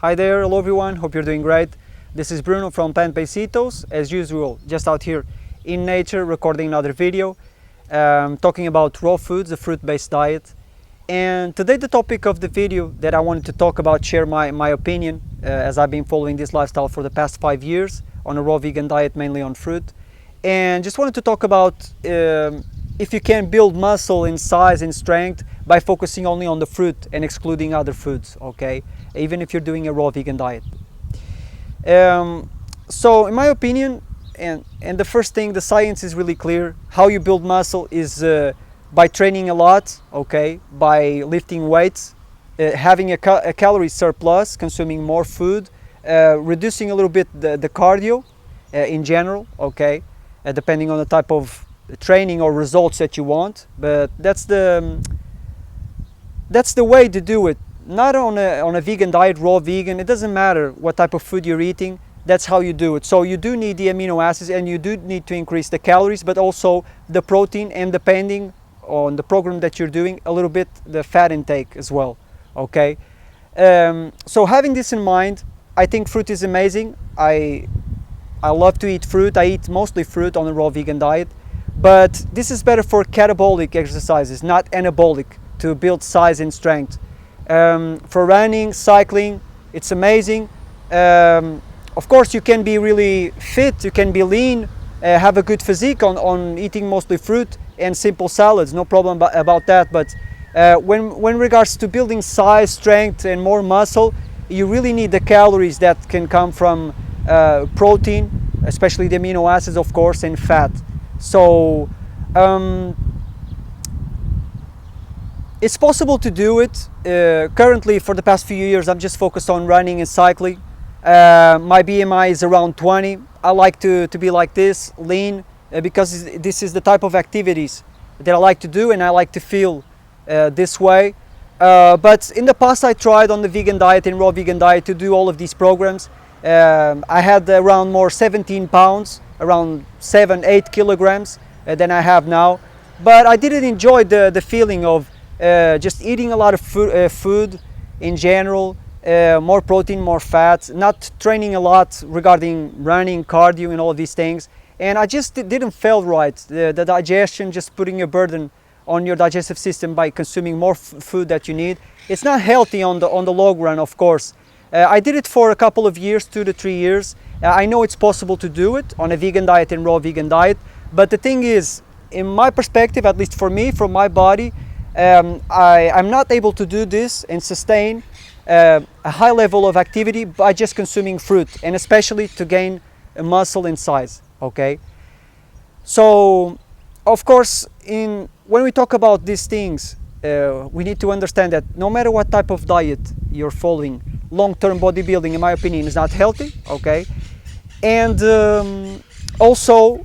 Hi there, hello everyone, hope you're doing great. This is Bruno from Plant-Based Ethos, as usual, just out here in nature recording another video, talking about raw foods, a fruit-based diet. And today the topic of the video that I wanted to talk about, share my opinion, as I've been following this lifestyle for the past 5 years on a raw vegan diet, mainly on fruit. And just wanted to talk about if you can build muscle in size and strength by focusing only on the fruit and excluding other foods, okay? Even if you're doing a raw vegan diet. So in my opinion, and the first thing, the science is really clear. How you build muscle is by training a lot, okay? By lifting weights, having a calorie surplus, consuming more food, reducing a little bit the cardio in general, okay? Depending on the type of training or results that you want, but that's the way to do it. Not on a vegan diet, raw vegan, it doesn't matter what type of food you're eating, that's how you do it. So you do need the amino acids and you do need to increase the calories, but also the protein, and depending on the program that you're doing, a little bit the fat intake as well, okay? So having this in mind, I think fruit is amazing. I love to eat fruit. I eat mostly fruit on a raw vegan diet, but this is better for catabolic exercises, not anabolic, to build size and strength. For running, cycling, it's amazing. Of course, you can be really fit, you can be lean, have a good physique on eating mostly fruit and simple salads, no problem about that. But when regards to building size, strength and more muscle, you really need the calories that can come from protein, especially the amino acids, of course, and fat. So it's possible to do it. Currently, for the past few years, I'm just focused on running and cycling. My BMI is around 20. I like to be like this, lean, because this is the type of activities that I like to do, and I like to feel this way. But in the past, I tried on the vegan diet and raw vegan diet to do all of these programs. I had around more 17 pounds, around 7-8 kilograms than I have now. But I didn't enjoy the feeling of just eating a lot of food in general, more protein, more fat, not training a lot regarding running, cardio and all of these things. And I just didn't feel right. The digestion, just putting a burden on your digestive system by consuming more food that you need. It's not healthy on the long run, of course. I did it for a couple of years, 2 to 3 years. I know it's possible to do it on a vegan diet and raw vegan diet, but the thing is, in my perspective, at least for me, from my body, I'm not able to do this and sustain a high level of activity by just consuming fruit, and especially to gain muscle and size, okay? So, of course, when we talk about these things, we need to understand that no matter what type of diet you're following, long-term bodybuilding, in my opinion, is not healthy, okay? And also,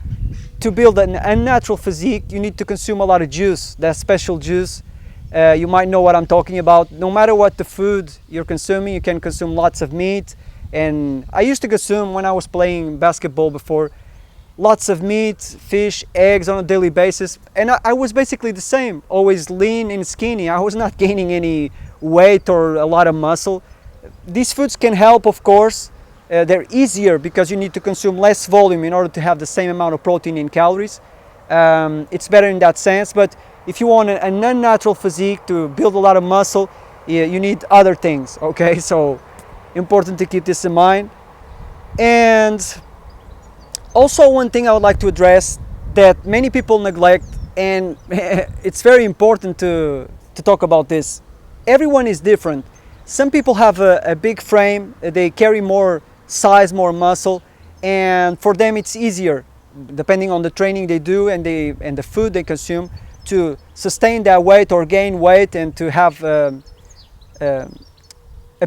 to build an unnatural physique, you need to consume a lot of juice, that special juice. You might know what I'm talking about. No matter what the food you're consuming, you can consume lots of meat. And I used to consume, when I was playing basketball before, lots of meat, fish, eggs on a daily basis. And I was basically the same, always lean and skinny. I was not gaining any weight or a lot of muscle. These foods can help, of course. They're easier because you need to consume less volume in order to have the same amount of protein and calories. It's better in that sense, but if you want an unnatural physique to build a lot of muscle, you need other things, okay? So important to keep this in mind. And also, one thing I would like to address that many people neglect, and it's very important to talk about this. Everyone is different. Some people have a big frame, they carry more size, more muscle, and for them it's easier, depending on the training they do and the food they consume, to sustain that weight or gain weight and to have a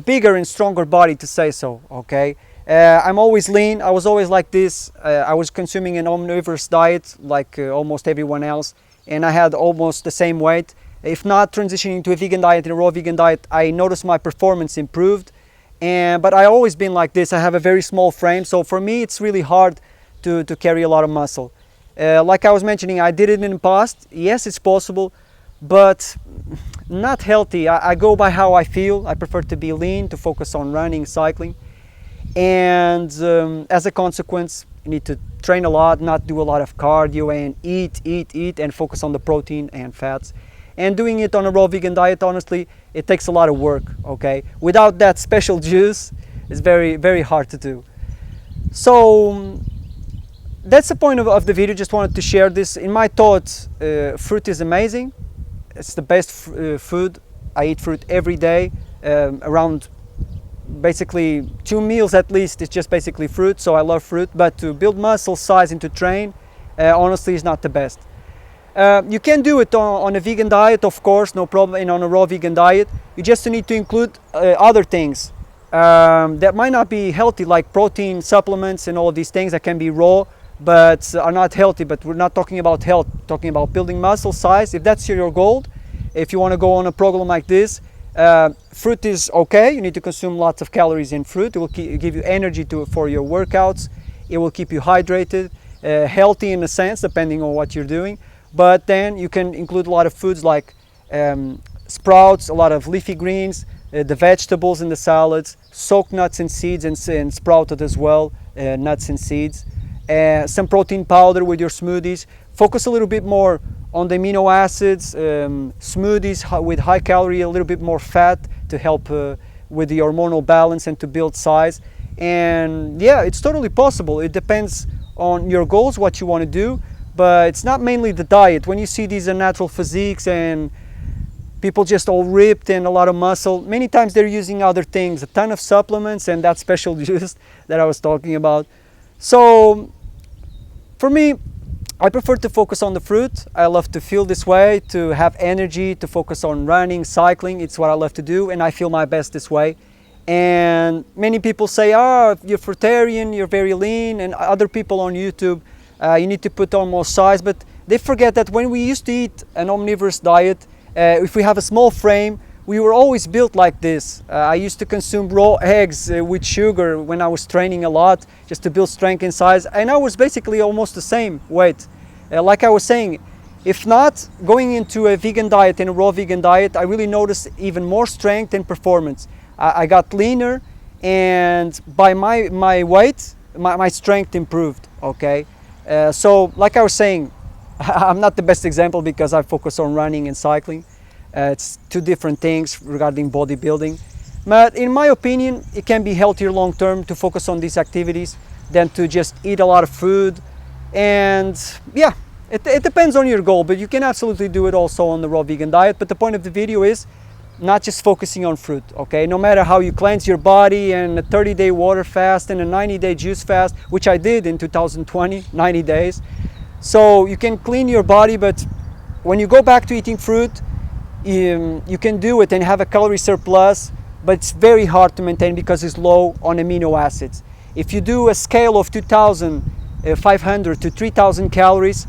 bigger and stronger body, to say so, okay? I'm always lean. I was always like this. I was consuming an omnivorous diet like almost everyone else, and I had almost the same weight. If not transitioning to a vegan diet and a raw vegan diet, I noticed my performance improved. But I always been like this. I have a very small frame, so for me it's really hard to carry a lot of muscle. Like I was mentioning, I did it in the past. Yes, it's possible, but not healthy. I go by how I feel. I prefer to be lean, to focus on running, cycling, and as a consequence, you need to train a lot, not do a lot of cardio, and eat, and focus on the protein and fats. And doing it on a raw vegan diet, honestly, it takes a lot of work, okay? Without that special juice, it's very, very hard to do. So that's the point of the video. Just wanted to share this. In my thoughts, fruit is amazing. It's the best food. I eat fruit every day, around basically 2 meals at least. It's just basically fruit, so I love fruit. But to build muscle size and to train, honestly, is not the best. You can do it on a vegan diet, of course, no problem, and on a raw vegan diet. You just need to include other things that might not be healthy, like protein supplements and all of these things that can be raw but are not healthy. But we're not talking about health, talking about building muscle size. If that's your goal, if you want to go on a program like this, fruit is okay. You need to consume lots of calories in fruit. It will give you energy for your workouts. It will keep you hydrated, healthy in a sense, depending on what you're doing. But then you can include a lot of foods like sprouts, a lot of leafy greens, the vegetables in the salads, soaked nuts and seeds, and sprouted as well, nuts and seeds. Some protein powder with your smoothies. Focus a little bit more on the amino acids, smoothies with high calorie, a little bit more fat to help with the hormonal balance and to build size. And yeah, it's totally possible. It depends on your goals, what you want to do. But it's not mainly the diet. When you see these natural physiques and people just all ripped and a lot of muscle, many times they're using other things, a ton of supplements and that special juice that I was talking about. So for me, I prefer to focus on the fruit. I love to feel this way, to have energy, to focus on running, cycling. It's what I love to do, and I feel my best this way. And many people say, oh, you're fruitarian, you're very lean, and other people on YouTube, you need to put on more size. But they forget that when we used to eat an omnivorous diet, if we have a small frame, we were always built like this. I used to consume raw eggs with sugar when I was training a lot, just to build strength and size, and I was basically almost the same weight. Like I was saying, if not going into a vegan diet and a raw vegan diet, I really noticed even more strength and performance. I got leaner, and by my weight, my strength improved, okay? So like I was saying, I'm not the best example because I focus on running and cycling. It's two different things regarding bodybuilding. But in my opinion, it can be healthier long term to focus on these activities than to just eat a lot of food. And yeah, it depends on your goal, but you can absolutely do it also on the raw vegan diet. But the point of the video is not just focusing on fruit, okay? No matter how you cleanse your body and a 30-day water fast and a 90-day juice fast, which I did in 2020, 90 days. So you can clean your body, but when you go back to eating fruit, you can do it and have a calorie surplus, but it's very hard to maintain because it's low on amino acids. If you do a scale of 2,500 to 3,000 calories,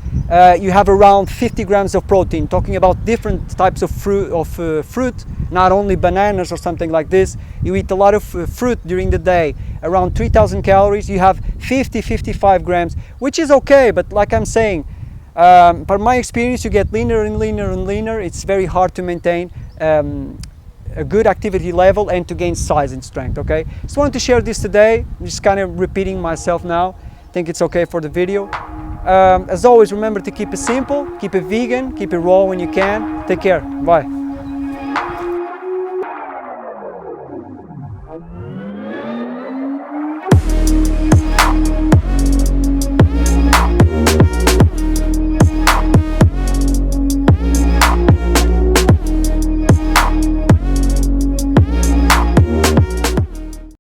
you have around 50 grams of protein. Talking about different types of fruit, not only bananas or something like this. You eat a lot of fruit during the day, around 3,000 calories, you have 55 grams, which is okay, but like I'm saying, from my experience, you get leaner and leaner and leaner. It's very hard to maintain a good activity level and to gain size and strength, okay? Just wanted to share this today. I'm just kind of repeating myself now. I think it's okay for the video. As always, remember to keep it simple, keep it vegan, keep it raw when you can. Take care. Bye.